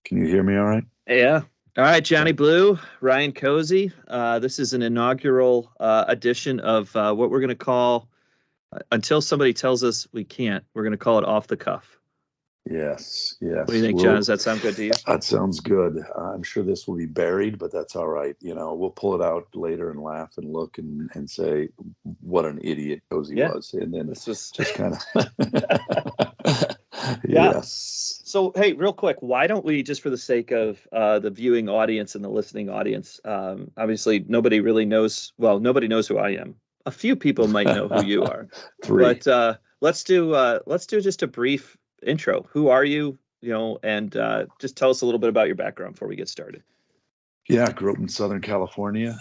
Can you hear me all right? Yeah. All right, Okay. Johnny Blue, Ryan Cozy. This is an inaugural edition of what we're going to call, until somebody tells us we can't, we're going to call it off the cuff. Yes, What do you yes. think, John? Does that sound good to you? That sounds good. I'm sure this will be buried, but that's all right. We'll pull it out later and laugh and look and say what an idiot Cozy Yeah. was. And then This was, just kind of, yeah. yes. So, hey, real quick, why don't we, just for the sake of the viewing audience and the listening audience, obviously nobody really knows, well, nobody knows who I am. A few people might know who you are, Three. but let's do just a brief intro. Who are you? And just tell us a little bit about your background before we get started. Yeah, grew up in Southern California.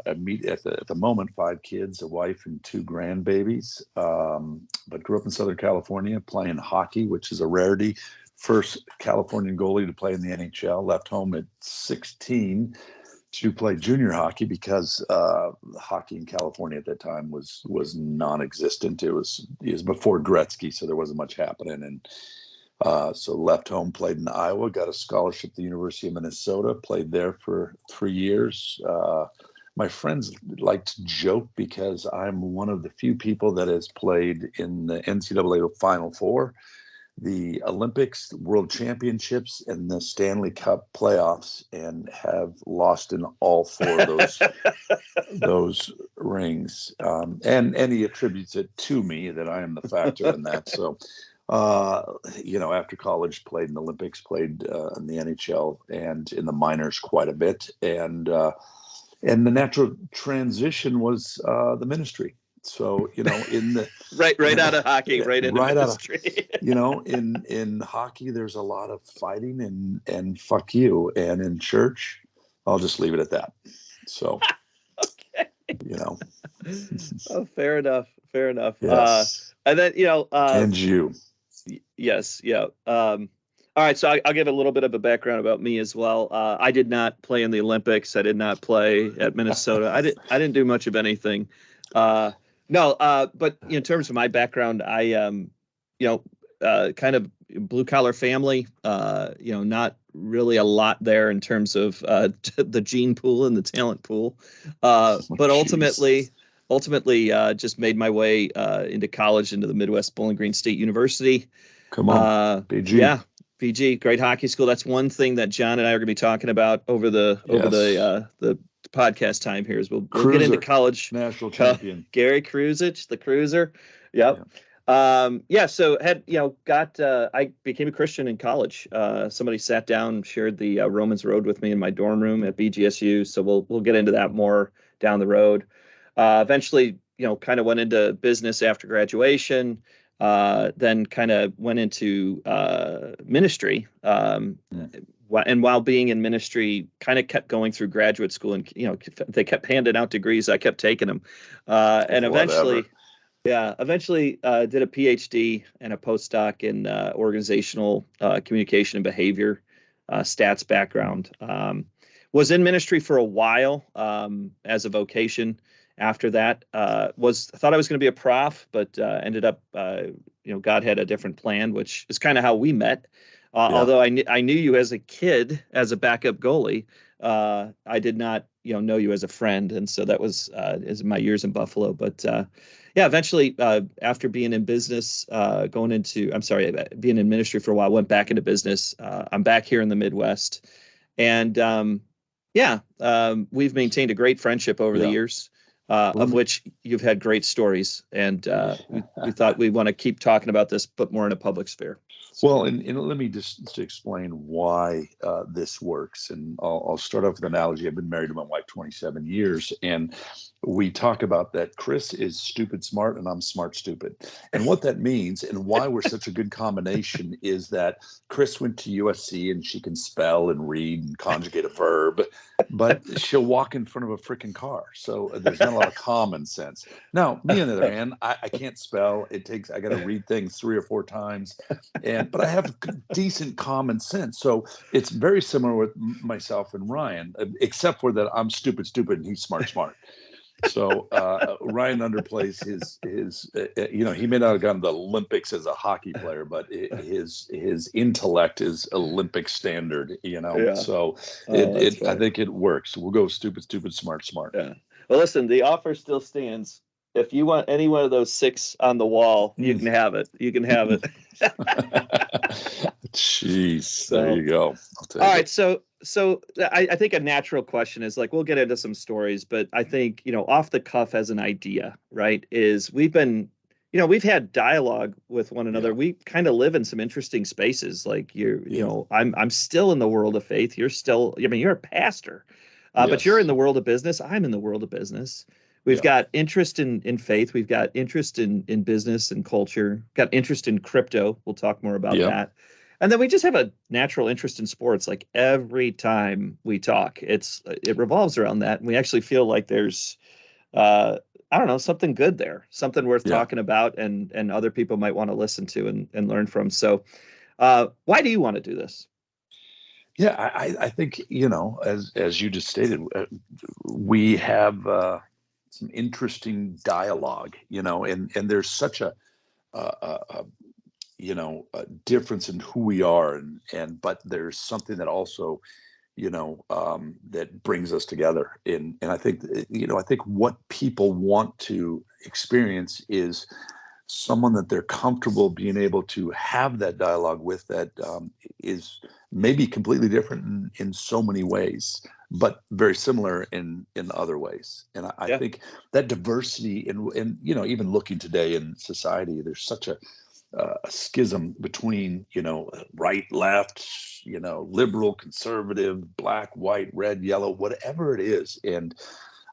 At the moment, five kids, a wife, and two grandbabies. But grew up in Southern California playing hockey, which is a rarity. First Californian goalie to play in the NHL. Left home at 16 to play junior hockey because hockey in California at that time was non-existent. It was before Gretzky, so there wasn't much happening. And so left home, played in Iowa, got a scholarship at the University of Minnesota, played there for 3 years. My friends like to joke because I'm one of the few people that has played in the NCAA Final Four, the Olympics, World Championships, and the Stanley Cup playoffs, and have lost in all four of those rings. And he attributes it to me that I am the factor in that. So after college, played in the Olympics, played in the NHL and in the minors quite a bit, and the natural transition was the ministry. So in the Right out of hockey, right into right out of ministry. in hockey, there's a lot of fighting and fuck you, and in church, I'll just leave it at that. So Okay. you know, Oh, fair enough. Fair enough. yes, And then, and you, yes, yeah. All right, so I'll give a little bit of a background about me as well. I did not play in the Olympics. I did not play at Minnesota. I didn't do much of anything. No, but in terms of my background, you know, kind of blue collar family. Not really a lot there in terms of the gene pool and the talent pool. But jeez, ultimately, just made my way into college, into the Midwest Bowling Green State University. come on, BG, Yeah, PG, great hockey school. That's one thing that John and I are going to be talking about over yes, the podcast time here. Is we'll get into cruiser, college. national champion, Gary Kruzich, the cruiser. Yep. yeah, Yeah. So had got I became a Christian in college. Somebody sat down, shared the Romans Road with me in my dorm room at BGSU. So we'll get into that more down the road. Eventually, kind of went into business after graduation. Then kind of went into ministry. mm. And while being in ministry, kind of kept going through graduate school, and they kept handing out degrees. I kept taking them, and Whatever. eventually did a PhD and a postdoc in organizational communication and behavior, stats background. Was in ministry for a while as a vocation. After that, thought I was going to be a prof, but ended up, God had a different plan, which is kind of how we met. Yeah. Although I knew you as a kid as a backup goalie, I did not know you as a friend, and so that was is my years in Buffalo. But yeah, eventually after being in business, being in ministry for a while, went back into business. I'm back here in the Midwest, and we've maintained a great friendship over the Yeah. years. Let Of me, which you've had great stories, and we thought we want to keep talking about this, but more in a public sphere. So, well, and let me just to explain why this works. And I'll start off with an analogy. I've been married to my wife 27 years, and we talk about that Chris is stupid smart and I'm smart stupid. And what that means and why we're such a good combination is that Chris went to USC and she can spell and read and conjugate a verb, but she'll walk in front of a freaking car. So there's not a lot of common sense. Now, me on the other hand, I can't spell. I got to read things 3 or 4 times, but I have decent common sense. So it's very similar with myself and Ryan, except for that I'm stupid, and he's smart. So Ryan underplays his he may not have gone to the Olympics as a hockey player, but his intellect is Olympic standard. Yeah. So Oh, that's I funny. think it works. We'll go stupid, stupid, smart, smart. Yeah. Well, listen, the offer still stands. If you want any one of those six on the wall, you Mm. can have it. You can have it. Jeez, there So, you go. I'll all take right. it. So I think a natural question is like, we'll get into some stories, but I think, off the cuff as an idea, right, is we've had dialogue with one Yeah, another. We kind of live in some interesting spaces. Like yeah, I'm still in the world of faith. You're still, I mean, you're a pastor, but you're in yes, the world of business. I'm in the world of business. We've yeah, got interest in faith. We've got interest in business and culture. Got interest in crypto. We'll talk more about yeah, that. And then we just have a natural interest in sports. Like every time we talk, it revolves around that. And we actually feel like there's uh I don't know, something good there, something worth yeah. talking about and other people might want to listen to and learn from. So why do you want to do this? Yeah, I think, as you just stated, we have some interesting dialogue, and there's such a a difference in who we are, and but there's something that also, that brings us together. And I think, I think what people want to experience is someone that they're comfortable being able to have that dialogue with, that is maybe completely different in so many ways, but very similar in other ways. And I Yeah. think that diversity in even looking today in society, there's such a schism between right, left, liberal, conservative, black, white, red, yellow, whatever it is. And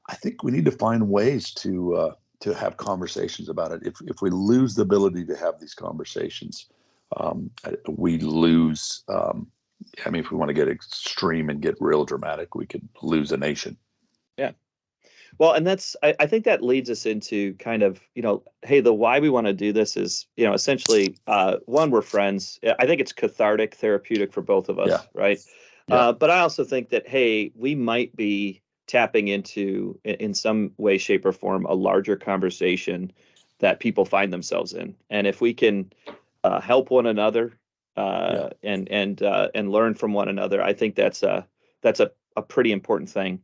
I think we need to find ways to have conversations about it. If we lose the ability to have these conversations, we lose. I mean, if we want to get extreme and get real dramatic, we could lose a nation. Yeah. Well, and I think that leads us into kind of, hey, the why we want to do this is, essentially, one, we're friends. I think it's cathartic, therapeutic for both of Yeah, us, right? yeah, But I also think that, hey, we might be tapping into, in some way, shape, or form, a larger conversation that people find themselves in. And if we can help one another yeah. and learn from one another, I think that's a pretty important thing.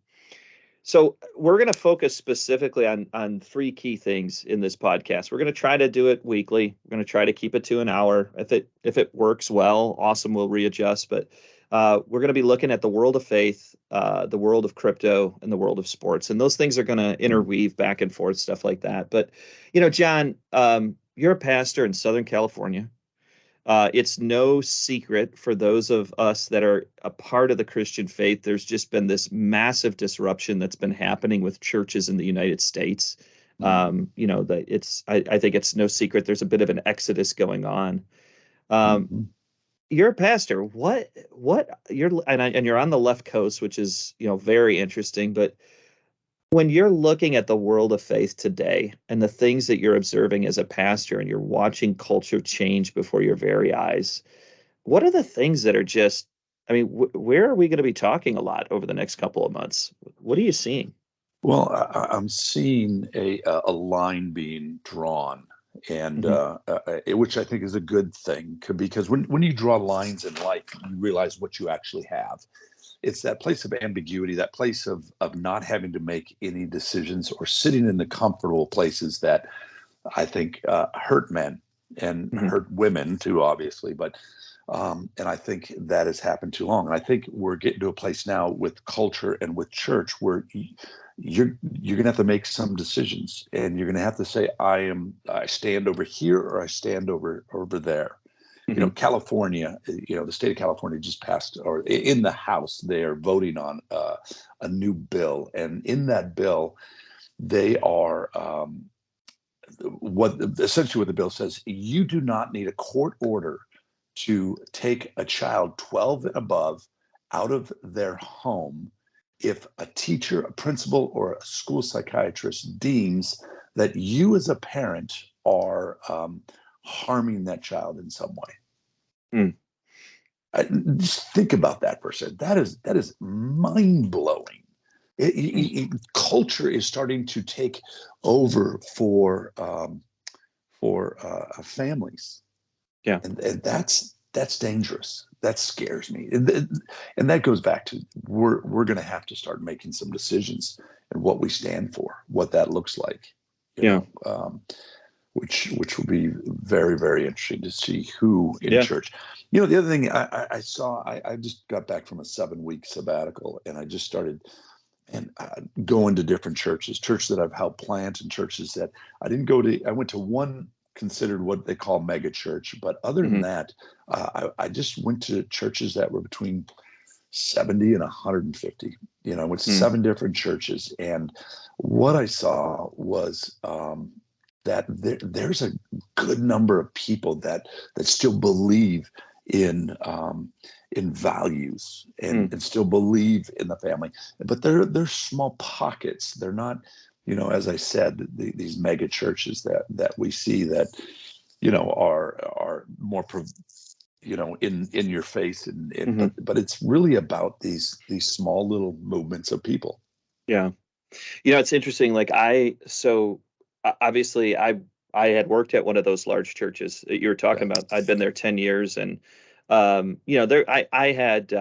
So we're going to focus specifically on three key things in this podcast. We're going to try to do it weekly. We're going to try to keep it to an hour. If it works well, awesome, we'll readjust. But we're going to be looking at the world of faith, the world of crypto, and the world of sports, and those things are going to Mm. interweave back and forth, stuff like that. But John, you're a pastor in Southern California. It's no secret for those of us that are a part of the Christian faith. There's just been this massive disruption that's been happening with churches in the United States. Mm. That I think it's no secret. There's a bit of an exodus going on. Um, Mhm. you're a pastor. And you're on the left coast, which is, very interesting. But when you're looking at the world of faith today and the things that you're observing as a pastor and you're watching culture change before your very eyes, what are the things that are just, I mean, where are we going to be talking a lot over the next couple of months? What are you seeing? Well, I'm seeing a line being drawn, and Hmm. which I think is a good thing, because when you draw lines in life, you realize what you actually have. It's that place of ambiguity, that place of not having to make any decisions, or sitting in the comfortable places that I think hurt men and Hmm. hurt women too, obviously. But and I think that has happened too long. And I think we're getting to a place now with culture and with church where you're going to have to make some decisions, and you're going to have to say, I stand over here, or I stand over there. Hmm. California, the state of California just passed, or in the House, they are voting on a new bill, and in that bill, they are what essentially what the bill says: you do not need a court order to take a child 12 and above out of their home if a teacher, a principal, or a school psychiatrist deems that you as a parent are harming that child in some way. Mm. Just think about that for a second. That is mind blowing. Culture is starting to take over for families, Yeah. and that's dangerous. That scares me, and that goes back to we're going to have to start making some decisions and what we stand for, what that looks like, you Yeah. know, which will be very, very interesting to see who in Yeah. church. The other thing I saw, I just got back from a 7 week sabbatical, and I just started and going to different churches that I've helped plant, and churches that I didn't go to. I went to one considered what they call mega church, but other than Hmm. that, I just went to churches that were between 70 and 150. I went to Mm. 7 different churches, and what I saw was that there's a good number of people that still believe in values, Mm. and still believe in the family, but they're small pockets. They're not, as I said, these mega churches that we see that are more in your face, and Hmm. but it's really about these small little movements of people. Yeah. It's interesting. Like obviously I had worked at one of those large churches that you were Yeah, talking about. I'd been there 10 years, and there I had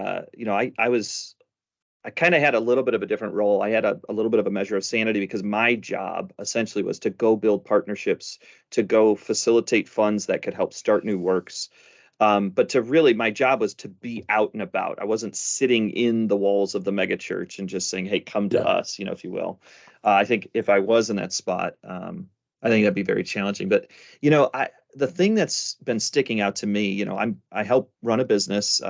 I kind of had a little bit of a different role. I had a little bit of a measure of sanity because my job essentially was to go build partnerships, to go facilitate funds that could help start new works. But to really, my job was to be out and about. I wasn't sitting in the walls of the mega church and just saying, "Hey, come to yeah, us," if you will. I think if I was in that spot, I think that'd be very challenging. But the thing that's been sticking out to me, I help run a business.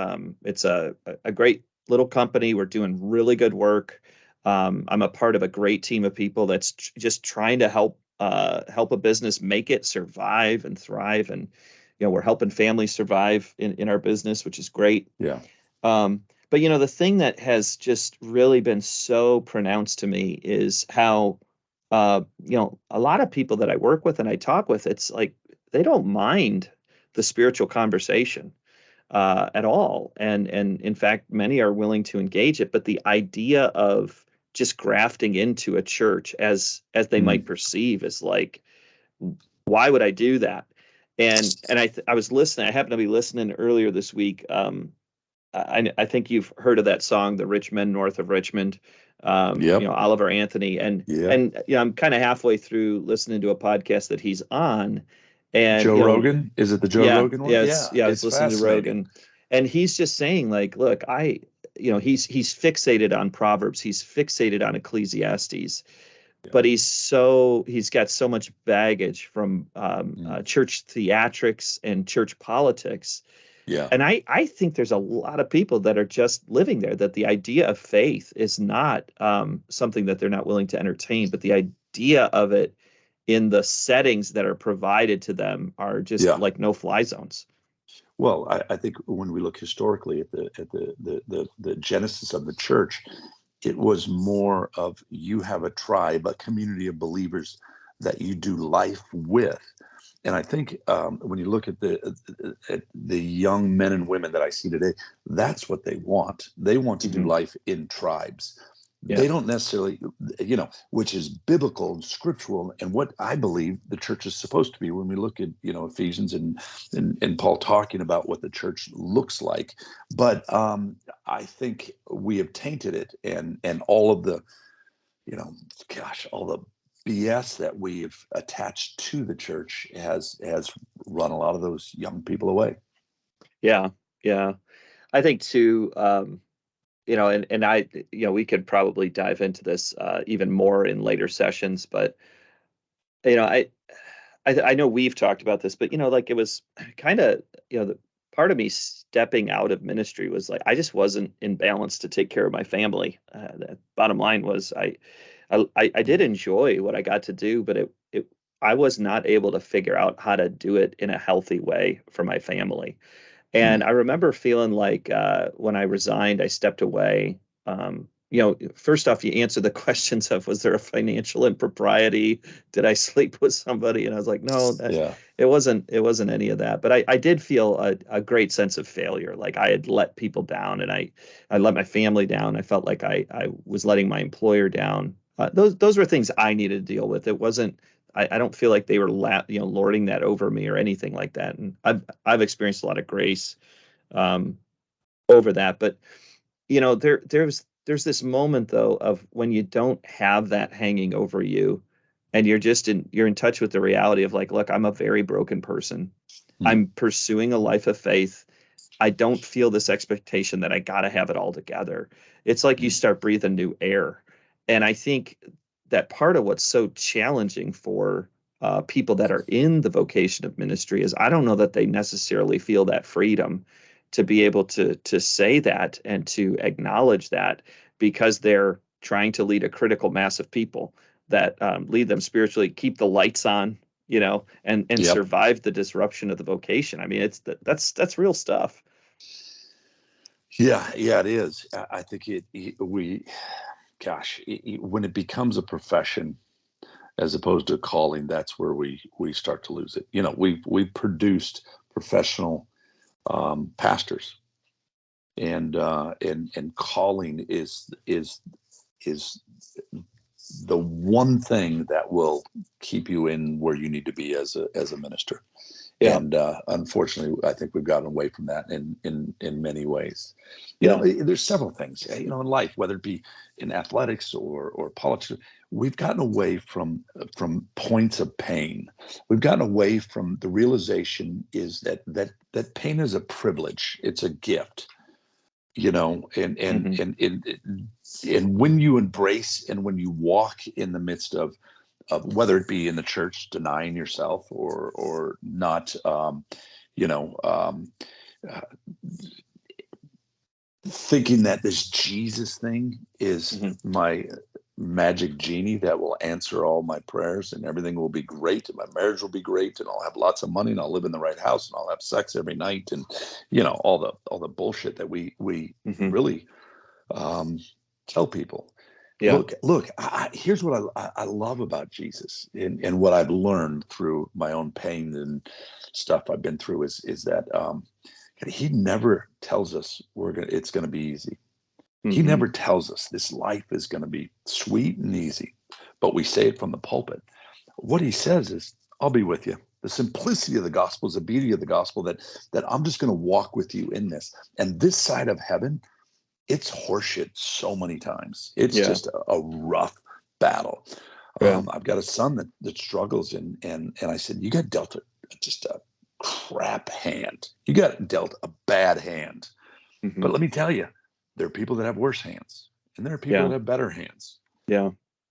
It's a great little company. We're doing really good work. I'm a part of a great team of people that's just trying to help a business make it survive and thrive. And we're helping families survive in our business, which is great. yeah. But the thing that has just really been so pronounced to me is how a lot of people that I work with and I talk with, it's like they don't mind the spiritual conversation at all. And in fact, many are willing to engage it. But the idea of just grafting into a church as they might Mm. perceive is like, why would I do that? And I was listening. I happened to be listening earlier this week. I think you've heard of that song, "The Rich Men North of Richmond." Yep. Oliver Anthony, and Yeah. and I'm kind of halfway through listening to a podcast that he's on, and Joe Rogan. Is it the Joe yeah, Rogan one? yeah, Yeah, I was it's listening to fascinating. Rogan, and he's just saying like, look, he's fixated on Proverbs, he's fixated on Ecclesiastes, Yeah. but he's got so much baggage from Mm. church theatrics and church politics. Yeah. And I think there's a lot of people that are just living there, that the idea of faith is not something that they're not willing to entertain, but the idea of it in the settings that are provided to them are just Yeah. like no fly zones. Well, I think when we look historically at the genesis of the church, it was more of you have a tribe, a community of believers that you do life with. And I think when you look at the young men and women that I see today, that's what they want. They want to do Hmm. life in tribes. Yeah. They don't necessarily, which is biblical and scriptural, and what I believe the church is supposed to be. When we look at Ephesians and Paul talking about what the church looks like, but I think we have tainted it, and all of the gosh, all the BS that we've attached to the church has run a lot of those young people away. Yeah. Yeah. I think too, and we could probably dive into this even more in later sessions, but you know, I, I know we've talked about this, but like it was kind of, the part of me stepping out of ministry was like I just wasn't in balance to take care of my family. The bottom line was I did Mm. enjoy what I got to do, but it I was not able to figure out how to do it in a healthy way for my family. And Mm. I remember feeling like when I resigned, I stepped away. first off, you answer the questions of, was there a financial impropriety? Did I sleep with somebody? And I was like, no, Yeah. it wasn't any of that. But I did feel a great sense of failure. Like I had let people down, and I let my family down. I felt like I was letting my employer down. Those were things I needed to deal with. It wasn't, I don't feel like they were lording that over me or anything like that. And I've experienced a lot of grace um, over that. But there's this moment though of when you don't have that hanging over you, and you're in touch with the reality of like, look, I'm a very broken person. Hmm. I'm pursuing a life of faith. I don't feel this expectation that I got to have it all together. It's like you Hmm. start breathing new air. And I think that part of what's so challenging for people that are in the vocation of ministry is I don't know that they necessarily feel that freedom to be able to say that and to acknowledge that, because they're trying to lead a critical mass of people that lead them spiritually, keep the lights on, and Yep. survive the disruption of the vocation. I mean, that's real stuff. Yeah. Yeah. It is. I think gosh, when it becomes a profession as opposed to a calling, that's where we start to lose it. We've produced professional pastors, and calling is the one thing that will keep you in where you need to be as a minister. Yeah, And unfortunately, I think we've gotten away from that in many ways. yeah, There's several things, in life, whether it be in athletics or politics. We've gotten away from points of pain. We've gotten away from the realization is that pain is a privilege. It's a gift. And and hmm and and when you embrace and when you walk in the midst of whether it be in the church, denying yourself or not, you know, um, uh, thinking that this Jesus thing is hmm my magic genie that will answer all my prayers and everything will be great and my marriage will be great and I'll have lots of money and I'll live in the right house and I'll have sex every night and all the bullshit that we hmm really um, tell people. yeah, Look. Here's what I love about Jesus, and what I've learned through my own pain and stuff I've been through is that He never tells us it's gonna be easy. He hmm never tells us this life is gonna be sweet and easy, but we say it from the pulpit. What He says is, "I'll be with you." The simplicity of the gospel is the beauty of the gospel that I'm just going to walk with you in this. And this side of heaven, it's horseshit so many times. It's yeah, just a rough battle. yeah, I've got a son that struggles, and I said, you got dealt just a crap hand. You got dealt a bad hand. hmm But let me tell you, there are people that have worse hands, and there are people yeah, that have better hands. yeah,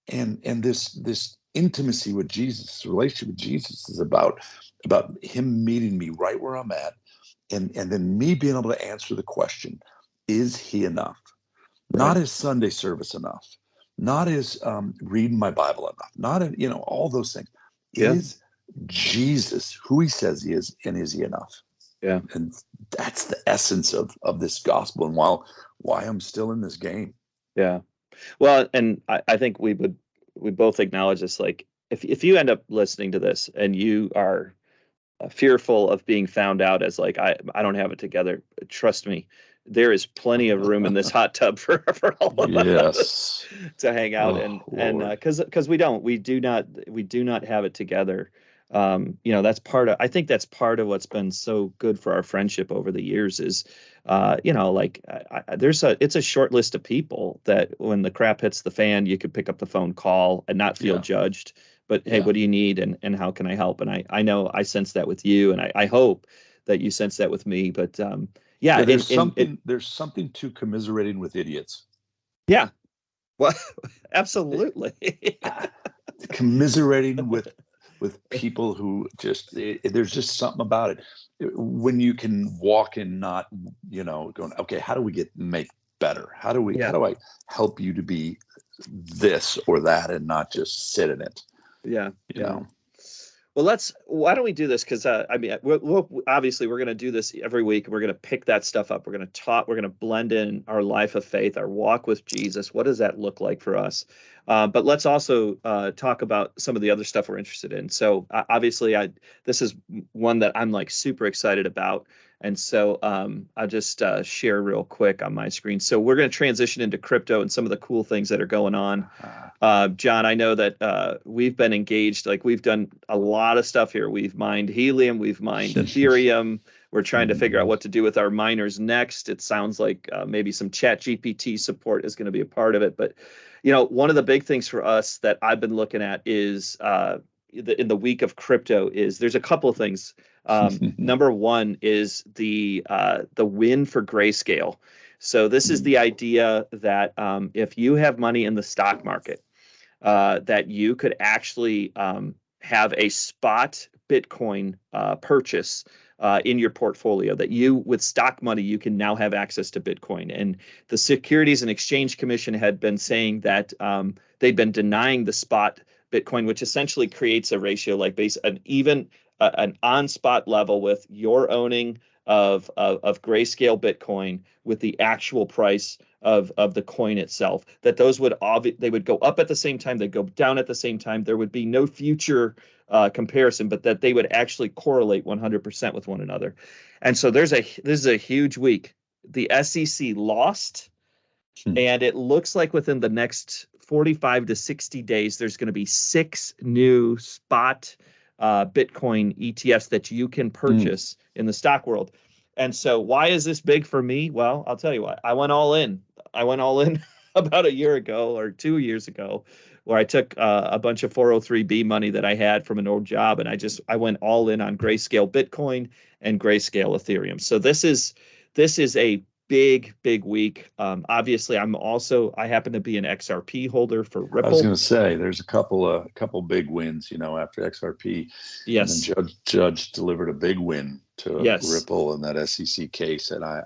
And this intimacy with Jesus, this relationship with Jesus, is about Him meeting me right where I'm at, and then me being able to answer the question, is He enough? right, Not is Sunday service enough? Not is reading my Bible enough? Not all those things. yeah, Is Jesus who He says He is, and is He enough? yeah, And that's the essence of this gospel, and why I'm still in this game. yeah. Well, and I think we both acknowledge this. Like, if you end up listening to this and you are fearful of being found out as like I don't have it together, trust me, there is plenty of room in this hot tub for all of us Yes. to hang out. Oh And Lord. because we do not have it together. That's part of, I think that's part of what's been so good for our friendship over the years is like it's a short list of people that when the crap hits the fan, you could pick up the phone, call, and not feel Yeah. judged. But hey, Yeah. what do you need, and how can I help? And I know I sense that with you, and I hope that you sense that with me. But yeah, Yeah. in it, There's something to commiserating with idiots. yeah, well, absolutely. Ah, commiserating with people who there's just something about it when you can walk and not going, okay, how do we make better? How Yeah, do I help you to be this or that and not just sit in it yeah, you yeah. know Well, why don't we do this? Because I mean, obviously we're going to do this every week. We're going to pick that stuff up. We're going to talk. We're going to blend in our life of faith, our walk with Jesus. What does that look like for us? But let's also talk about some of the other stuff we're interested in. So obviously, this is one that I'm like super excited about. And so I'll just share real quick on my screen. So we're going to transition into crypto and some of the cool things that are going on. John, I know that we've been engaged, like we've done a lot of stuff here. We've mined helium, we've mined Ethereum. We're trying to figure out what to do with our miners next. It sounds like maybe some chat GPT support is going to be a part of it. But, one of the big things for us that I've been looking at is in the week of crypto is there's a couple of things. Number one is the win for Grayscale. So this is the idea that if you have money in the stock market, that you could actually have a spot Bitcoin purchase in your portfolio, that you, with stock money, you can now have access to Bitcoin. And the Securities and Exchange Commission had been saying that they'd been denying the spot Bitcoin, which essentially creates a ratio like an on spot level with your owning of Grayscale Bitcoin with the actual price of the coin itself. That those they would go up at the same time, they go down at the same time. There would be no future comparison, but that they would actually correlate 100% with one another. And so this is a huge week. The SEC lost, and it looks like within the next 45 to 60 days, there's going to be 6 new spot Bitcoin ETFs that you can purchase in the stock world. And so why is this big for me? Well, I'll tell you what, I went all in. About a year ago or 2 years ago, where I took a bunch of 403b money that I had from an old job, and I went all in on Grayscale Bitcoin and Grayscale Ethereum. So this is a big week. Obviously, I happen to be an XRP holder for I was Ripple. going to say there's a couple big wins, after XRP, and then Yes. Judge delivered a big win to Yes. Ripple in that SEC case, and I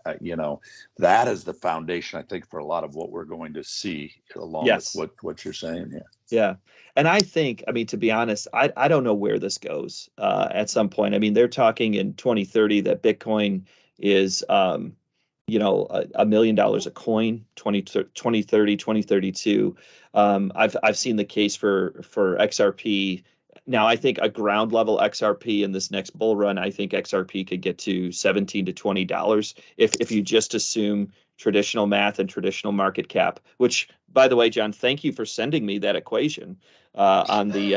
that is the foundation, I think, for a lot of what we're going to see, along with Yes. what you're saying here. Yeah. And I think, I mean, to be honest, I don't know where this goes at some point. I mean, they're talking in 2030 that Bitcoin is, $1 million a coin, 2030, 2032. I've seen the case for XRP. Now, I think a ground level XRP in this next bull run, I think XRP could get to $17 to $20 if you just assume traditional math and traditional market cap, which, by the way, John, thank you for sending me that equation on the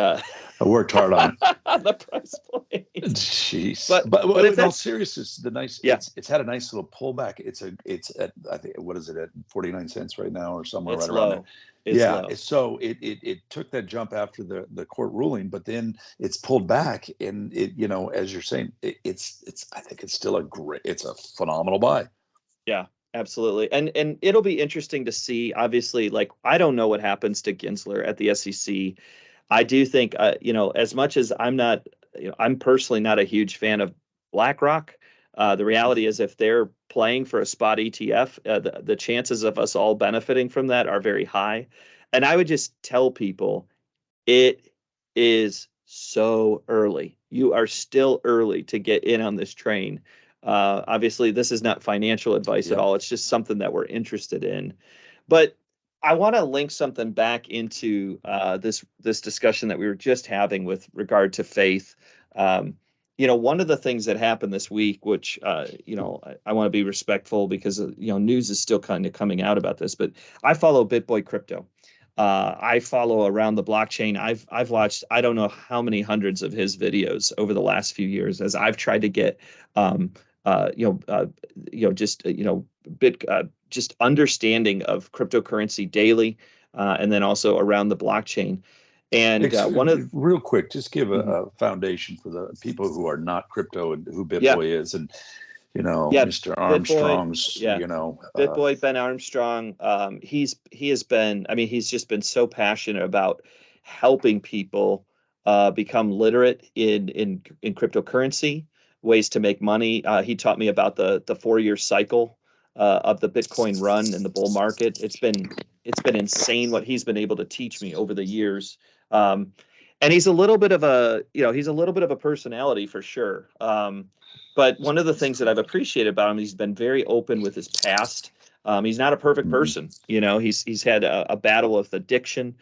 I worked hard on it. on the price point. Jeez, But if in all that's seriousness, yeah, it's had a nice little pullback. It's at, I think, what is it, at 49 cents right now, or somewhere it's right around there. low. It's Yeah, low. so it took that jump after the court ruling, but then it's pulled back, and as you're saying, it's I think it's a phenomenal buy. Yeah, absolutely. And it'll be interesting to see. Obviously, like I don't know what happens to Gensler at the SEC. I do think, as much as I'm personally not a huge fan of BlackRock. The reality is, if they're playing for a spot ETF, the chances of us all benefiting from that are very high. And I would just tell people it is so early. You are still early to get in on this train. Obviously, this is not financial advice at Yep. all. It's just something that we're interested in. But I want to link something back into this discussion that we were just having with regard to faith. One of the things that happened this week, which I want to be respectful because news is still kind of coming out about this, but I follow BitBoy Crypto. I follow around the blockchain. I've watched I don't know how many hundreds of his videos over the last few years as I've tried to get um, uh, you know uh, just bit just understanding of cryptocurrency daily, and then also around the blockchain. And one of Real quick, just give Mhm. a foundation for the people who are not crypto and who Yeah, BitBoy is, and yeah, Mr. BitBoy, Armstrong's, yeah, BitBoy Ben Armstrong. He has been. I mean, he's just been so passionate about helping people become literate in cryptocurrency, ways to make money. He taught me about the 4 year cycle of the Bitcoin run and the bull market. It's been insane what he's been able to teach me over the years. Um, And he's a little bit of a, he's a little bit of a personality for sure. But one of the things that I've appreciated about him, he's been very open with his past. He's not a perfect Mhm. person. He's had a battle with addiction.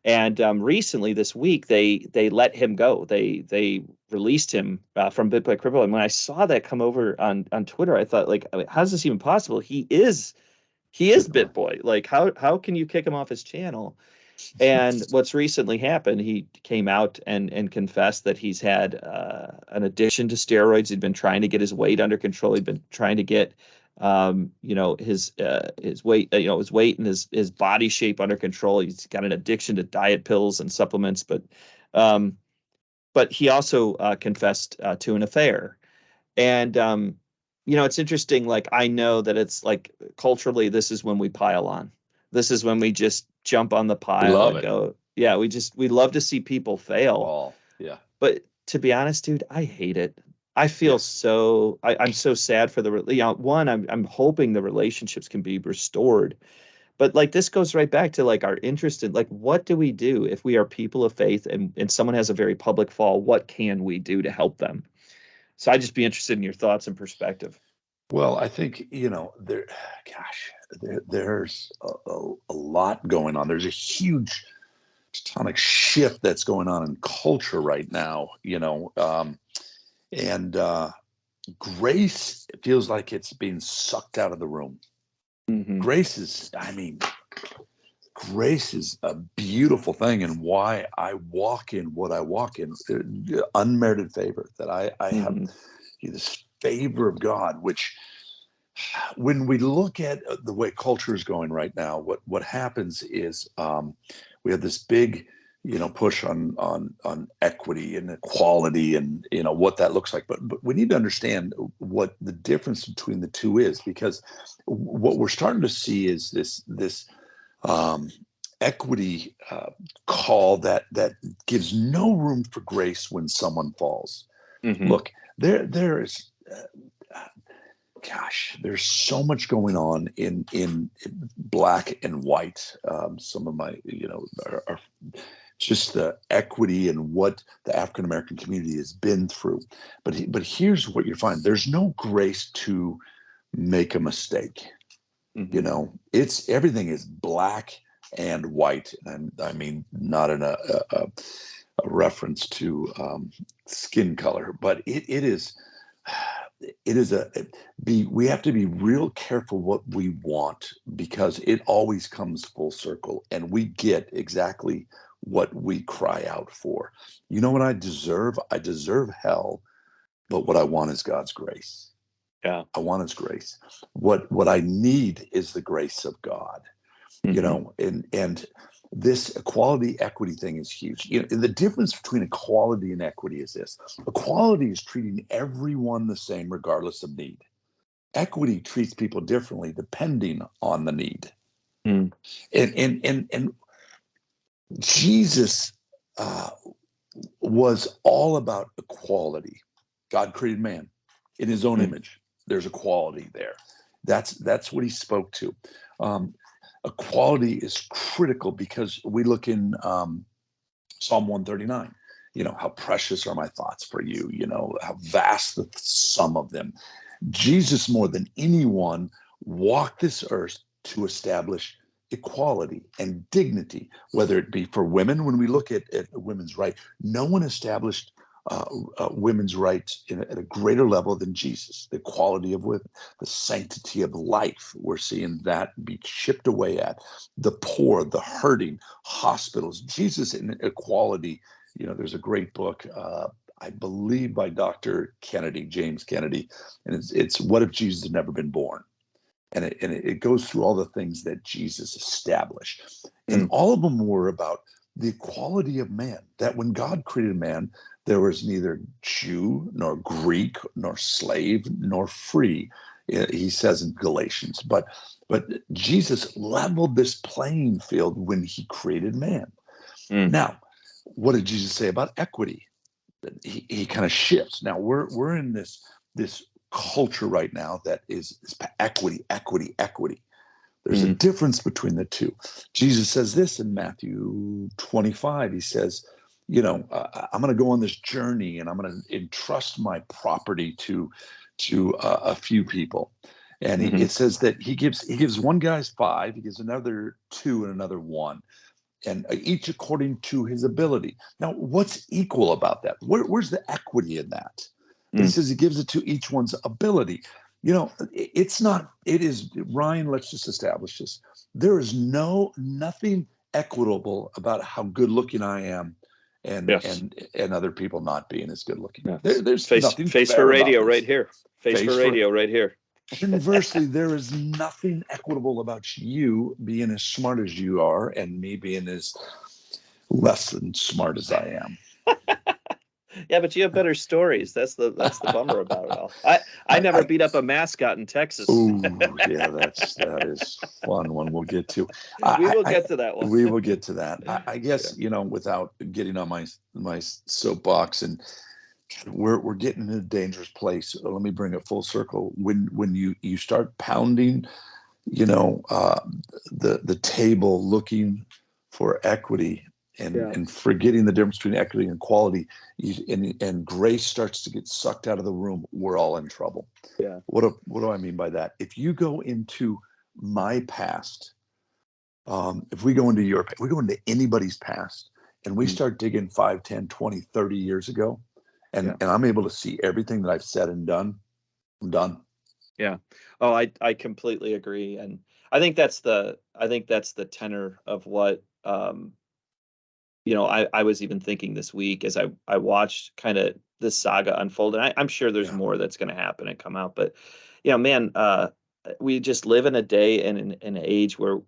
And recently, this week, they let him go. They released him from Bit by Cripple. And when I saw that come over on Twitter, I thought, like, I mean, how's this even possible? He is Good point. BitBoy. Like, how can you kick him off his channel? And what's recently happened, he came out and confessed that he's had an addiction to steroids. He'd been trying to get his weight under control. He'd been trying to get, his weight, his weight and his body shape under control. He's got an addiction to diet pills and supplements, um, but he also confessed to an affair. And it's interesting. Like, I know that it's like culturally, this is when we pile on. This is when we just jump on the We pile love and it. go, yeah, we love to see people fail. All. Yeah. But to be honest, dude, I hate it. Yes. I'm so sad for one, I'm hoping the relationships can be restored. But like, this goes right back to like our interest in, like, what do we do if we are people of faith and someone has a very public fall? What can we do to help them? So I'd just be interested in your thoughts and perspective. Well, I think, gosh, there's a lot going on. There's a huge tectonic shift that's going on in culture right now, and grace feels like it's being sucked out of the room. Hmm. Grace is, I mean, grace is a beautiful thing, and why I walk in what I walk in, unmerited favor, that I have Hmm. this favor of God, which when we look at the way culture is going right now, what happens is we have this big, push on equity and equality, and what that looks like. But we need to understand what the difference between the two is, because what we're starting to see is this um, equity call that gives no room for grace when someone falls. Hmm. Look, there is. Gosh, there's so much going on in black and white. Some of my, are just the equity and what the African American community has been through. But here's what you find: there's no grace to make a mistake. Hmm. It's everything is black and white, and I mean not in a reference to skin color, but it is it is a be we have to be real careful what we want, because it always comes full circle and we get exactly what we cry out for. You know what I deserve hell, but what I want is God's grace. Yeah. I want his grace. What I need is the grace of God. Hmm. And this equality equity thing is huge. The difference between equality and equity is this: equality is treating everyone the same regardless of need. Equity treats people differently depending on the need. Mm. And Jesus uh, was all about equality. God created man in his own Mm. image. There's equality there. That's what he spoke to. Um, Equality is critical, because we look in Psalm 139. How precious are my thoughts for you. How vast the sum of them. Jesus, more than anyone, walked this earth to establish equality and dignity, whether it be for women. When we look at women's right, no one established uh, women's rights at a greater level than Jesus. The quality of women, the sanctity of life, we're seeing that be chipped away at. The poor, the hurting, hospitals. Jesus in equality. There's a great book, I believe, by Dr. Kennedy, James Kennedy, and it's What If Jesus Had Never Been Born? And it goes through all the things that Jesus established, and Mm. all of them were about the equality of man. That when God created man, there was neither Jew nor Greek nor slave nor free. He says in Galatians, but Jesus leveled this playing field when he created man. Mm. Now, what did Jesus say about equity? He kind of shifts. Now we're in this culture right now that is equity, equity, equity. There's a Mm. difference between the two. Jesus says this in Matthew 25. He says, I'm going to go on this journey, and I'm going to entrust my property to a few people. And Mm-hmm. it says that he gives one guy's 5, he gives another 2, and another 1, and each according to his ability. Now, what's equal about that? Where's the equity in that? But he says he gives it to each one's ability. It's not. It is, Ryan. Let's just establish this. There is nothing equitable about how good looking I am, and Yes. other people not being as good looking. Yeah. There's nothing Face for fair about radio this. right here. Face for radio right here. Conversely, there is nothing equitable about you being as smart as you are and me being as less than smart as I am. Yeah, but you have better stories. That's the bummer about it all. I never beat up a mascot in Texas. Oh, yeah, that is fun one we'll get to. We will get to that one. We will get to that. I guess, Yeah. without getting on my soapbox, and we're getting in a dangerous place. Let me bring it full circle. When you start pounding, the table, looking for equity, Yeah. and forgetting the difference between equity and quality, and grace starts to get sucked out of the room, we're all in trouble. Yeah. What do I mean by that? If you go into my past, if we go into anybody's past, and we start digging 5, 10, 20, 30 years ago, and I'm able to see everything that I've said and done, I'm done. Yeah. Oh, I completely agree. And I think that's the tenor of what I was even thinking this week as I watched kind of this saga unfold. And I'm sure there's Yeah. more that's going to happen and come out. But man, we just live in a day and in an age where,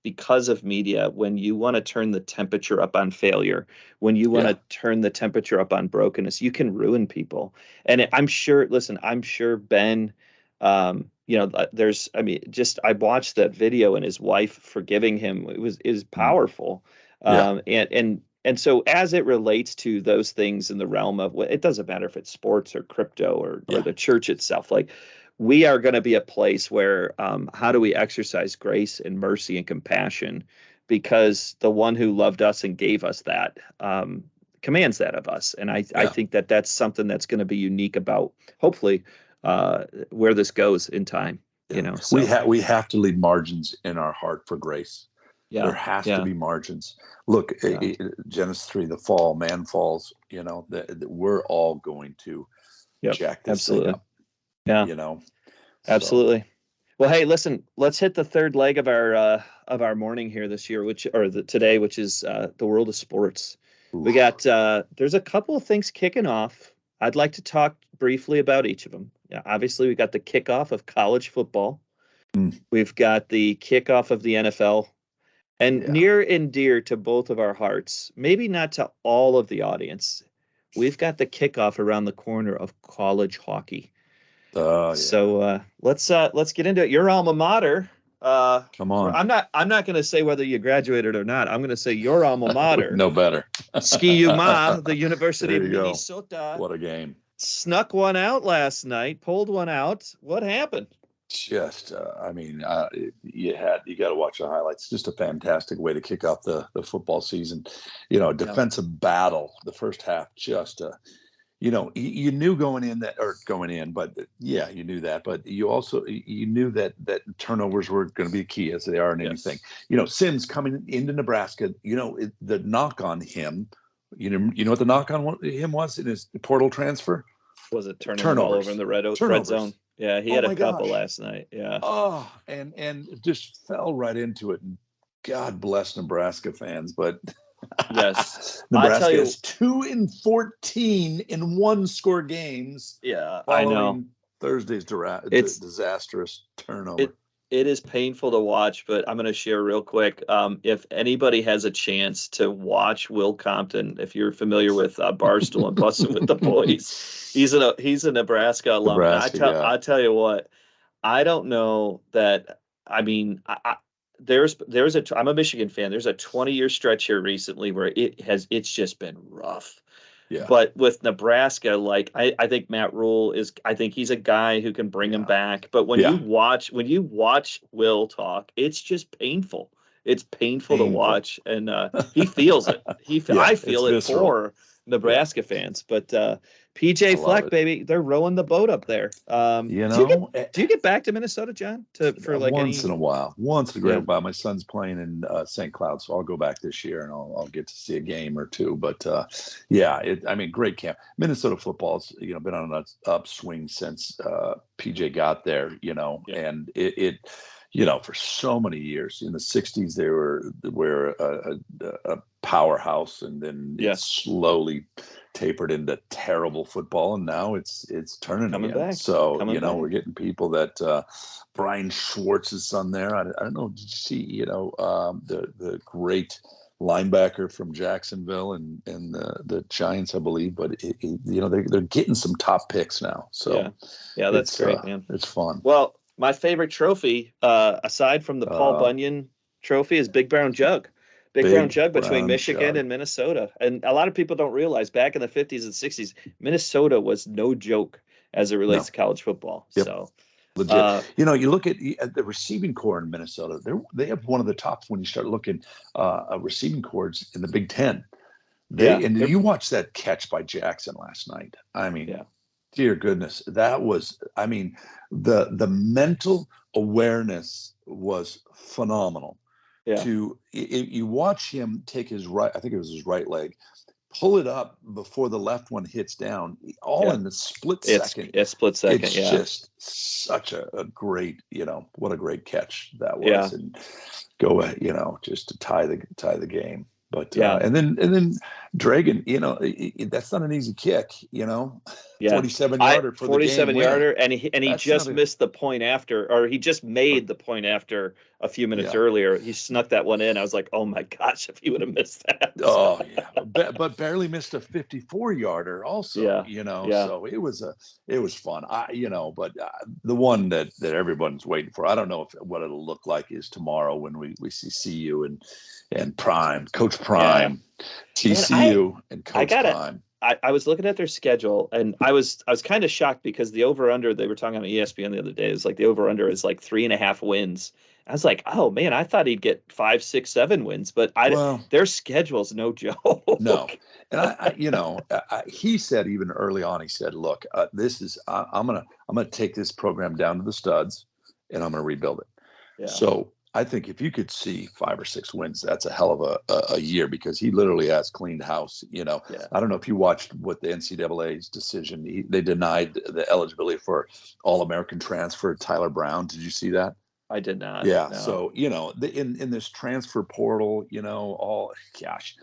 because of media, when you want to turn the temperature up on failure, when you want to turn the temperature up on brokenness, you can ruin people. And I'm sure, listen, I'm sure Ben, I watched that video and his wife forgiving him. Is powerful. And so as it relates to those things in the realm of what, it doesn't matter if it's sports or crypto or the church itself, like, we are going to be a place where how do we exercise grace and mercy and compassion, because the one who loved us and gave us that commands that of us. And I think that that's something that's going to be unique about, hopefully, where this goes in time. So we have to leave margins in our heart for grace. There has to be margins. Look, Genesis 3, the fall, man falls. That we're all going to jack this thing up. Yeah. Absolutely. Well, hey, listen, let's hit the third leg of our morning here this year, today, which is the world of sports. Oof. We got there's a couple of things kicking off. I'd like to talk briefly about each of them. Yeah, obviously, we got the kickoff of college football. We've got the kickoff of the NFL. And near and dear to both of our hearts, maybe not to all of the audience, we've got the kickoff around the corner of college hockey. So let's get into it. Your alma mater. Come on. I'm not going to say whether you graduated or not. I'm going to say your alma mater. No better. Ski-U-Ma, the University of Minnesota. What a game. Snuck one out last night. Pulled one out. What happened? Just, you got to watch the highlights. Just a fantastic way to kick off the football season. Defensive battle. The first half, just you knew going in, but you knew that, but you knew that turnovers were going to be key, as they are in anything. Sims coming into Nebraska, the knock on him, you know what the knock on him was in his portal transfer? Was it turning the ball over in the red zone? Yeah, he had a couple last night. Yeah. Oh, and just fell right into it. And God bless Nebraska fans, but yes, Nebraska is 2-14 in one-score games. Yeah, I know. Thursday's disastrous turnover. It is painful to watch, but I'm going to share real quick. If anybody has a chance to watch Will Compton, if you're familiar with Barstool and Bussin' with the Boys, he's a Nebraska alum. I tell you what, I don't know that. I mean, I'm a Michigan fan. There's a 20-year stretch here recently where it's just been rough. Yeah. But with Nebraska, like I think Matt Rule I think he's a guy who can bring him back. But when you watch Will talk, it's just painful. It's painful to Painful. watch, and he feels it. Yeah, I it's feel it visceral. for Yeah, Nebraska fans, but I PJ love Fleck, it. baby, they're rowing the boat up there. You know, Do you get back to Minnesota, John, to for like once any? in a while, once in a great Yeah, while. My son's playing in St. Cloud, so I'll go back this year and I'll get to see a game or two. But yeah, I mean, great camp. Minnesota football's been on an upswing since PJ got there. yeah, And it for so many years in the '60s they were a powerhouse, and then it yeah, slowly tapered into terrible football, and now it's turning coming again. back, So coming we're back. getting people that Brian Schwartz's son there. I don't know. Did you see the great linebacker from Jacksonville and the Giants, I believe. But they're getting some top picks now, Yeah, so yeah, that's great, man. it's fun. Well, my favorite trophy, aside from the Paul Uh, Bunyan trophy, is Big Brown Jug. Big Brown Big Jug between brown Michigan jug. and Minnesota. And a lot of people don't realize back in the 50s and 60s, Minnesota was no joke as it relates No. to college football. Yep. So, Legit. uh, You look at the receiving core in Minnesota. They have one of the tops when you start looking receiving cores in the Big Ten. yeah, And they're, you watch that catch by Jackson last night. I mean, yeah, dear goodness, that was. I mean, the mental awareness was phenomenal. yeah, You watch him take his right. I think it was his right leg, pull it up before the left one hits down, all yeah. in the split It's second. a split second. It's Yeah, just such a great, what a great catch that yeah, was, and go, just to tie the game. But yeah. and then Dragon, that's not an easy kick, Yeah. 47 I yarder for the game 47 winner. yarder and he That's not just a missed the point after, or he just made the point after a few minutes yeah. earlier. He snuck that one in. I was like, "Oh my gosh, if he would have missed that." Oh yeah, but barely missed a 54 yarder also, Yeah. Yeah. so it was fun. But the one that everyone's waiting for, I don't know what it'll look like, is tomorrow when we see CU and Prime, Coach Yeah. Prime, Man, I TCU and I Coach gotta Prime. I was looking at their schedule and I was kind of shocked because the over under they were talking on ESPN the other day is like the over under is like 3.5 wins. I was like, oh man, I thought he'd get 5, 6, 7 wins, but Well, their schedule's no no, joke. and he said even early on, he said, "Look, this is I'm gonna take this program down to the studs, and I'm gonna rebuild it." Yeah. So I think if you could see 5 or 6 wins, that's a hell of a year, because he literally has cleaned house. Yeah. I don't know if you watched what the NCAA's decision. They denied the eligibility for All-American transfer Tyler Brown. Did you see that? I did not. Yeah. No. So in this transfer portal, all gosh,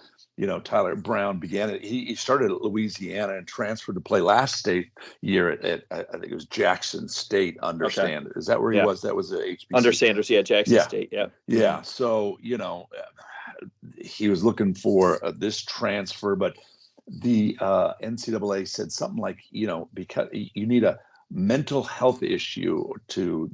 Tyler Brown began it. He started at Louisiana and transferred to play last state year at I think it was Jackson State. Okay. Understand? Is that where he Yeah. was? That was the Under HBC. Sanders. Yeah. Jackson Yeah. State. Yeah. Hmm. Yeah. So, he was looking for this transfer, but the NCAA said something like, because you need a mental health issue to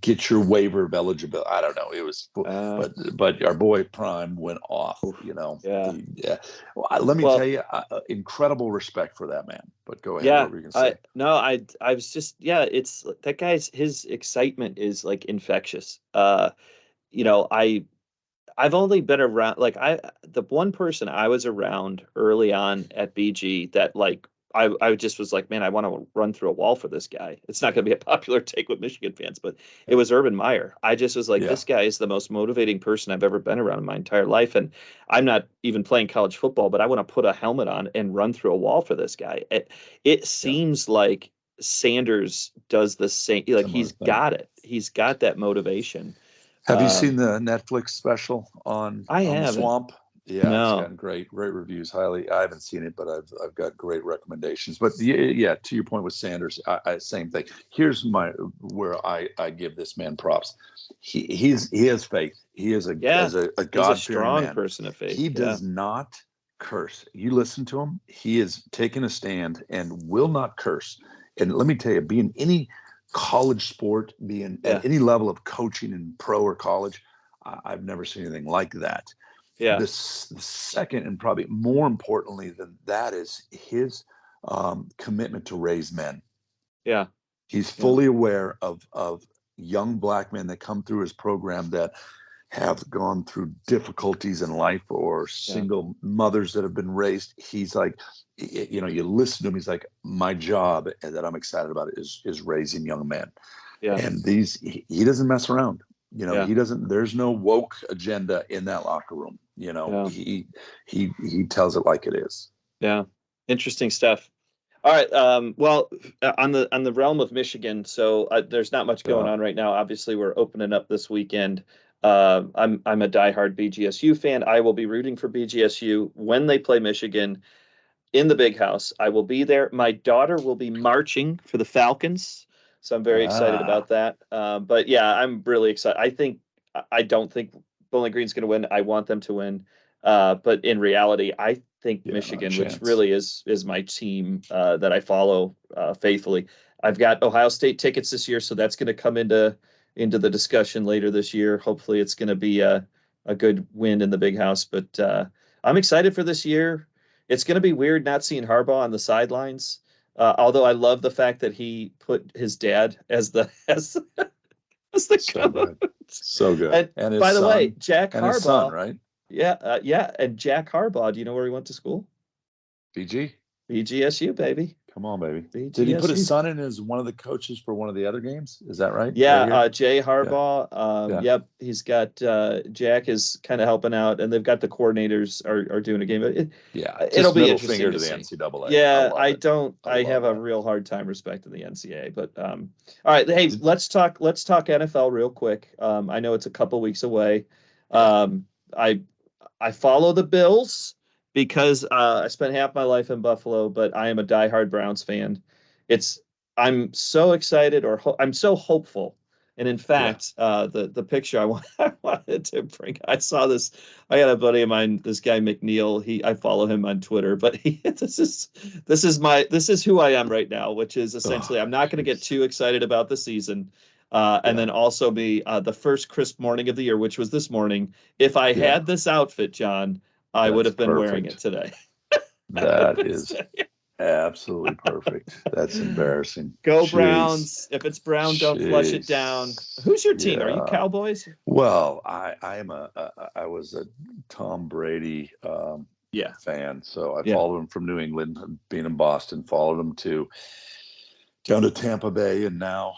get your waiver of eligibility. I don't know. It was, Uh, but our boy Prime went off. oof. Yeah. Yeah. Well, let me tell Well, you, incredible respect for that man. But go ahead. yeah. What were you going to I say? no. I was just it's that guy's his excitement is like infectious. I've only been around the one person I was around early on at BG that like I just was like, man, I want to run through a wall for this guy. It's not going to be a popular take with Michigan fans, but it was Urban Meyer. I just was like, Yeah. this guy is the most motivating person I've ever been around in my entire life, and I'm not even playing college football, but I want to put a helmet on and run through a wall for this guy. It Yeah. seems like Sanders does the same. Like Similar he's thing. got it. He's got that motivation. Have you Um, seen the Netflix special I on the haven't. swamp? Yeah, it's No. gotten great reviews. Highly, I haven't seen it, but I've got great recommendations. But yeah, to your point with Sanders, same thing. Here's where I give this man props. He has faith. He is Yeah. a He's a God fearing strong man. person of faith. He Yeah. does not curse. You listen to him. He is taking a stand and will not curse. And let me tell you, being any college sport, being Yeah. at any level of coaching in pro or college, I've never seen anything like that. Yeah. The second, and probably more importantly than that, is his commitment to raise men. Yeah. He's Yeah. fully aware of young black men that come through his program that have gone through difficulties in life, or Yeah. single mothers that have been raised. He's like, you listen to him. He's like, my job and that I'm excited about is raising young men, Yeah. and he doesn't mess around. Yeah. He doesn't. There's no woke agenda in that locker room. Yeah. He tells it like it is. Yeah. Interesting stuff. All right. Well, on the realm of Michigan, so there's not much going Uh, on right now. Obviously, we're opening up this weekend. I'm a diehard BGSU fan. I will be rooting for BGSU when they play Michigan in the Big House. I will be there. My daughter will be marching for the Falcons, so I'm very excited ah, about that. But yeah, I'm really excited. I don't think Bowling Green's going to win. I want them to win, but in reality, I think yeah, not a Michigan, which chance. really is my team that I follow faithfully. I've got Ohio State tickets this year, so that's going to come into the discussion later this year. Hopefully, it's going to be a good win in the Big House, but I'm excited for this year. It's going to be weird not seeing Harbaugh on the sidelines. Although I love the fact that he put his dad as the as the So good, coach. so good, And and by the way, Jack his son, Harbaugh, right? yeah, and Jack Harbaugh. Do you know where he went to school? BG. BGSU, baby, Come on, baby. Did he put his BGSU. son in as one of the coaches for one of the other games? Is that right? Did I Yeah, hear? Jay Yeah, Harbaugh. yeah. Yep, he's got Jack is kind of helping out, and they've got the coordinators are doing a game. Yeah, It'll just be middle interesting finger to to the see. NCAA. I Yeah, love it. I I have love a that. real hard time respecting the NCAA, but all right. Hey, Did, let's talk NFL real quick. I know it's a couple weeks away. yeah, Um, I I follow the Bills because I spent half my life in Buffalo, but I am a diehard Browns fan. It's I'm so excited, I'm so hopeful. And in yeah. fact, the picture I wanted to bring, I saw this. I got a buddy of mine, this guy McNeil. I follow him on Twitter, but this is who I am right now, which is Oh, essentially I'm not going to get jeez. too excited about the season, and Yeah, then also be the first crisp morning of the year, which was this morning. If I yeah. had this outfit, John, I would That's have been wearing it perfect. today. I would have That been is saying, absolutely perfect. That's embarrassing. go Jeez. Browns. If it's Brown, don't flush it down. Jeez. Who's your team? Are you Yeah. Cowboys? Well, I was a Tom Brady Yeah. fan, so I Yeah. followed him from New England, being in Boston, followed him to down to Tampa Bay, and now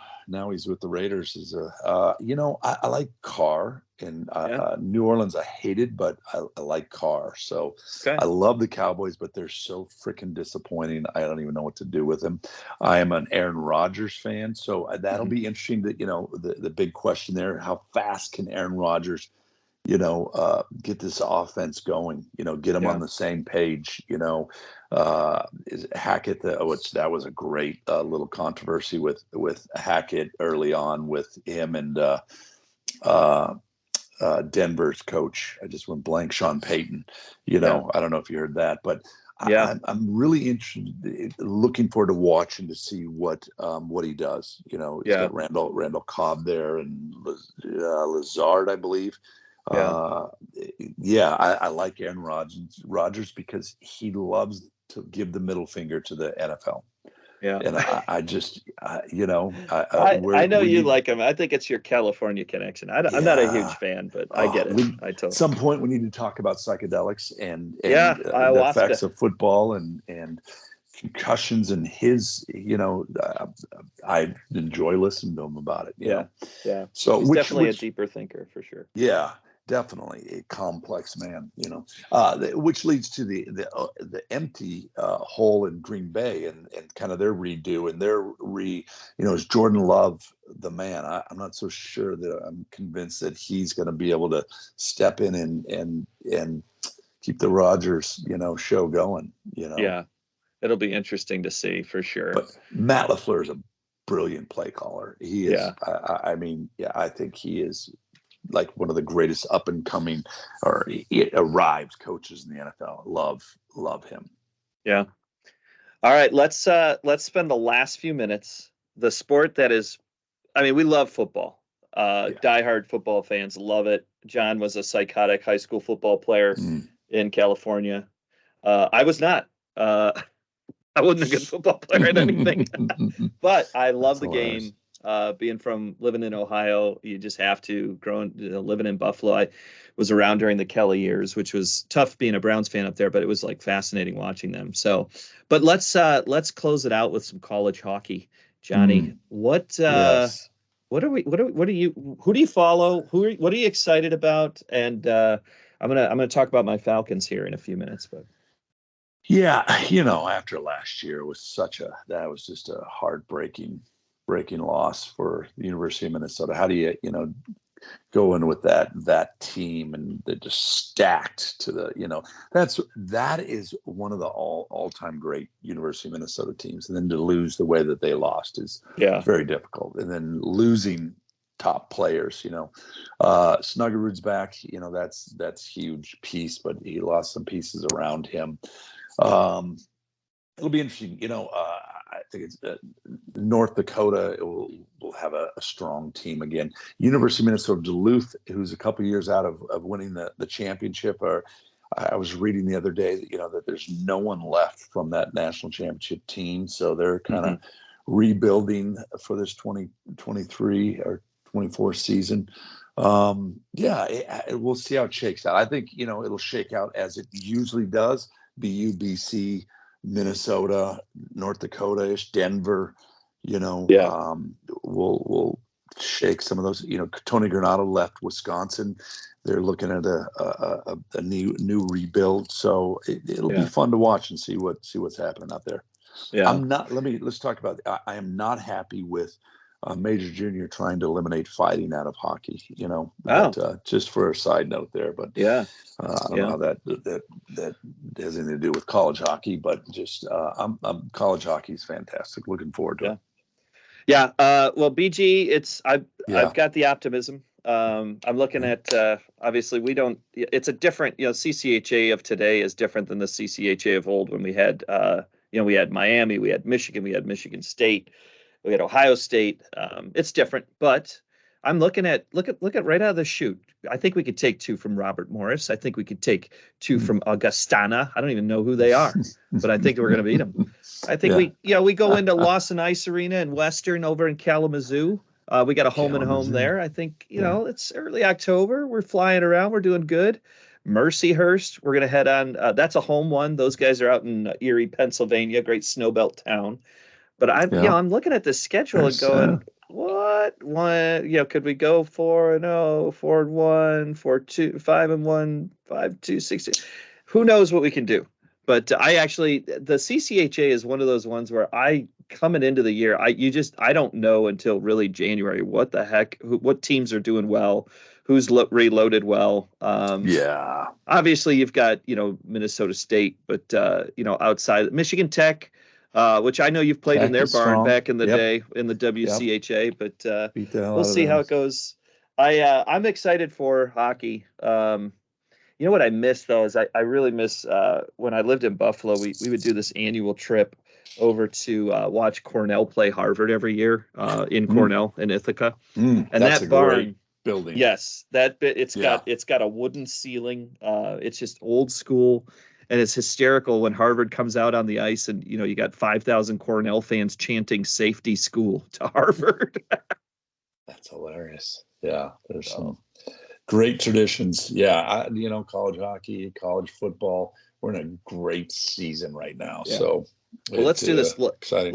he's with the Raiders. Is a I like Carr in Yeah. New Orleans. I hated, but I like Carr. So Okay. I love the Cowboys, but they're so freaking disappointing. I don't even know what to do with them. I am an Aaron Rodgers fan, so that'll Mhm. be interesting. That the big question there: how fast can Aaron Rodgers get this offense going, get them on Yeah. the same page, is Hackett, which that was a great little controversy with Hackett early on with him and uh, Denver's coach. I just went blank, Sean Payton. Yeah. I don't know if you heard that, but Yeah. I'm really interested, looking forward to watching to see what he does. He's Yeah. got Randall Cobb there and Lazard, I believe. Yeah. Uh, yeah, I like Aaron Rodgers because he loves to give the middle finger to the NFL, Yeah. and I just I know we you need. like him. I think it's your California connection. I'm not a huge Yeah. fan, but I Oh, get it. we I at totally. some point we need to talk about psychedelics Yeah, and the ayahuasca. effects of football and concussions and his. I enjoy listening to him about it. Yeah. Yeah. So He's definitely a which deeper thinker for sure. yeah, definitely a complex man. Which leads to the empty hole in Green Bay and kind of their redo and their is Jordan Love the man? I'm not so sure that I'm convinced that he's going to be able to step in and keep the Rodgers show going. Yeah. It'll be interesting to see for sure. But Matt LaFleur is a brilliant play caller. He is. Yeah. I mean, yeah, I think he is like one of the greatest up and coming or arrived coaches in the NFL. Love him. Yeah. All right, let's spend the last few minutes. The sport that is, I mean, we love football. Yeah. Diehard football fans love it. John was a psychotic high school football player Mm. in California. I was not. I wasn't a good football player at anything, but I love That's the hilarious. game. Being from living in Ohio, you just have to living in Buffalo. I was around during the Kelly years, which was tough being a Browns fan up there, but it was like fascinating watching them. So, but let's close it out with some college hockey. Johnny, Mm, yes. what are you who do you follow? What are you excited about? And I'm gonna talk about my Falcons here in a few minutes, but Yeah, after last year was that was just a heartbreaking breaking loss for the University of Minnesota. How do you go in with that team and they're just stacked to that is one of the all-time great University of Minnesota teams. And then to lose the way that they lost is yeah, very difficult. And then losing top players, Snuggerud's back, that's huge piece, but he lost some pieces around him. It'll be interesting. I think it's North Dakota will have a strong team again. University of Minnesota Duluth, who's a couple years out of winning the championship. Or I was reading the other day that that there's no one left from that national championship team, so they're kind hmm of rebuilding for this 2023 or 24 season. Yeah, we'll see how it shakes out. I think it'll shake out as it usually does. BU, BC, Minnesota, North Dakota-ish, Denver, yeah, will shake some of those. Tony Granado left Wisconsin. They're looking at a new rebuild, so it'll be yeah, fun to watch and see what's happening out there. yeah. Let's talk about. I am not happy with Major Junior trying to eliminate fighting out of hockey. Oh, Just for a side note there, but yeah, I don't know yeah, how that has anything to do with college hockey, but just college hockey is fantastic. Looking forward to it. yeah. Yeah, well, BG, I've Yeah. got the optimism. I'm looking Yeah. at obviously we don't. It's a different, CCHA of today is different than the CCHA of old when we had, we had Miami, we had Michigan, we had Michigan State, we had Ohio State. It's different, but I'm looking at look at right out of the chute. I think we could take two from Robert Morris. I think we could take two from Augustana. I don't even know who they are, but I think we're going to beat them. I think Yeah. we go into Lawson Ice Arena in Western over in Kalamazoo. We got a home and home Kalamazoo. there. I think, Yeah. it's early October. We're flying around. We're doing good. Mercyhurst, we're going to head on. That's a home one. Those guys are out in Erie, Pennsylvania, great snowbelt town. But Yeah. I'm looking at the schedule and There's going, what one, could we go 4-0, 4-1, 4-2, 5-1, 5-2, 6? Who knows what we can do? But the CCHA is one of those ones where coming into the year, I don't know until really January what the heck, what teams are doing well, who's reloaded well. yeah. Obviously you've got, Minnesota State, but outside Michigan Tech, which I know you've played in Tech their is barn strong. back in the Yep. day in the Yep. WCHA, but Beat the hell we'll out of see how them. it goes. I'm excited for hockey. You know what I miss though is I really miss when I lived in Buffalo. We would do this annual trip over to watch Cornell play Harvard every year in Mm, Cornell in Ithaca, and that's a that great barn. building. Yes, that bit Yeah. it's got a wooden ceiling. It's just old school, and it's hysterical when Harvard comes out on the ice, and you got 5,000 Cornell fans chanting "Safety School" to Harvard. That's hilarious. Yeah. There's So some great traditions. Yeah. College hockey, college football. We're in a great season right now. yeah. So Well, let's it's do this. exciting.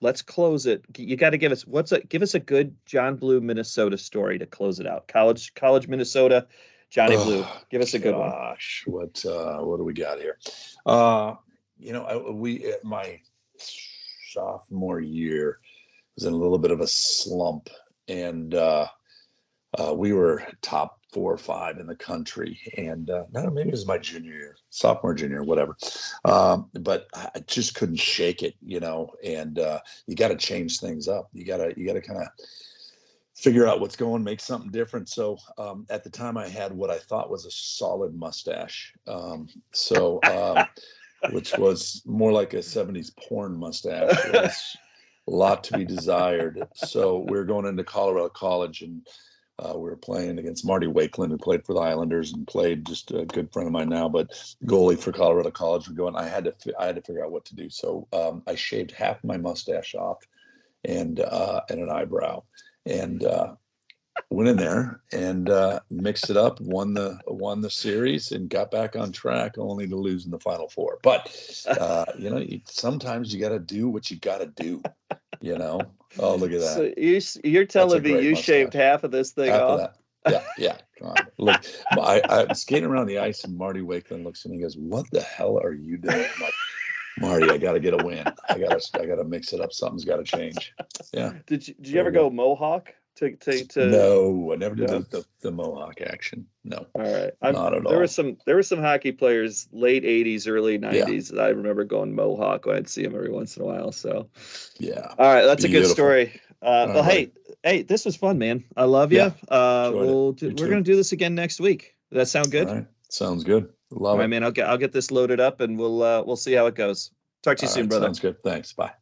Let's close it. You got to give us a good John Blue Minnesota story to close it out. College Minnesota, Johnny Blue. Oh Give us a good one. gosh, what do we got here? We my sophomore year was in a little bit of a slump, and we were top 4 or 5 in the country, and no, maybe it was my junior year, sophomore, junior, whatever. But I just couldn't shake it, and you got to change things up. You got to kind of figure out what's going, make something different. So at the time, I had what I thought was a solid mustache. Which was more like a 70s porn mustache. It was a lot to be desired. So we were going into Colorado College, and we were playing against Marty Wakeland, who played for the Islanders and played, just a good friend of mine now, but goalie for Colorado College. We're going. I had to figure out what to do. So I shaved half my mustache off, and an eyebrow, and went in there and mixed it up, won the series, and got back on track, only to lose in the Final Four. But sometimes you got to do what you got to do. Oh, look at that. So you're That's a telling me great you shaved mustache. half of this thing Half of off? that. Yeah, yeah. Come on. Look, I'm skating around the ice, and Marty Wakeland looks at me and goes, "What the hell are you doing?" I'm like, "Marty, I got to get a win. I gotta mix it up. Something's got to change." Yeah. Did you There ever you go. go mohawk to No, I never did no? the Mohawk action. No, All right. not at There were all. some hockey players late 80s, early Yeah, 90s that I remember going mohawk. I'd see them every once in a while. So yeah. all right, that's a good Beautiful. story. All Well, right, buddy. hey, this was fun, man. I love Yeah, you. enjoyed it. You We're gonna too. do this again next week. Does that sound All good? right. Sounds good. All Love right, it. man. I'll get this loaded up and we'll see how it goes. Talk to you All soon, right. brother. Sounds good. Thanks. Bye.